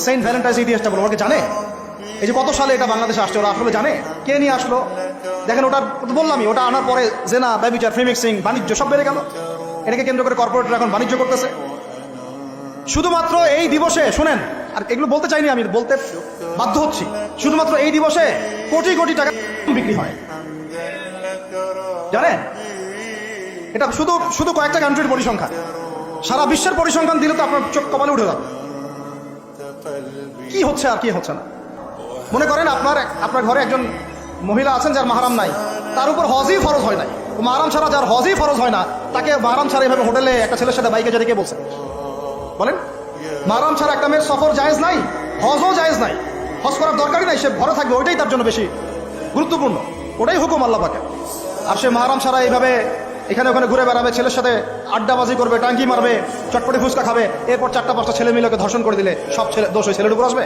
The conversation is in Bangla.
সেন্ট ভ্যালেন্টাইন্স ইতিহাসটা বলো, ওরা জানে এই যে কত সালে এটা বাংলাদেশে আসছে, ওরা আসলে জানে কে নিয়ে আসলো? দেখেন ওটা বললামই, ওটা আনার পরে জেনা, ব্যভিচার, ফ্রি মিক্সিং, বাণিজ্য সব বেড়ে গেল। এটাকে কেন্দ্র করে কর্পোরেটরা এখন বাণিজ্য করতেছে। শুধুমাত্র এই দিবসে শুনেন, আর এগুলো বলতে চাইনি, আমি বলতে বাধ্য হচ্ছি, শুধুমাত্র এই দিবসে কোটি কোটি টাকা বিক্রি হয়, জানেন? এটা শুধু শুধু কয়েকটা কান্ট্রির পরিসংখ্যান, সারা বিশ্বের পরিসংখ্যান দিলে তো আপনার চোখ কপালে উঠে যাবে। কি হচ্ছে আর কি হচ্ছে না। মনে করেন আপনার ঘরে একজন মহিলা আছেন যার মাহরাম নাই, তার উপর হজই ফরজ হয় নাই। মাহরাম ছাড়া যার হজই ফরজ হয় না, তাকে মাহরাম ছাড়া এভাবে হোটেলে একটা ছেলের সাথে বাইকে যেতে কে বলছে? বলেন, মাহরাম ছাড়া একটা মেয়ের সফর জায়েজ নাই, হজও জায়েজ নাই, হজ করার দরকারই নাই, সে ঘরে থাকবে, ওইটাই তার জন্য বেশি গুরুত্বপূর্ণ, ওটাই হুকুম আল্লাহ পাকের। আর সে মাহরাম ছাড়া এইভাবে এখানে ওখানে ঘুরে বেড়াবে, ছেলের সাথে আড্ডাবাজি করবে, টাঙ্কি মারবে, চটপটি ফুচকা খাবে, এরপর 4-5টা ছেলে মিলে ওকে ধর্ষণ করে দিলে সব ছেলে দোষ ওই ছেলের উপর আসবে?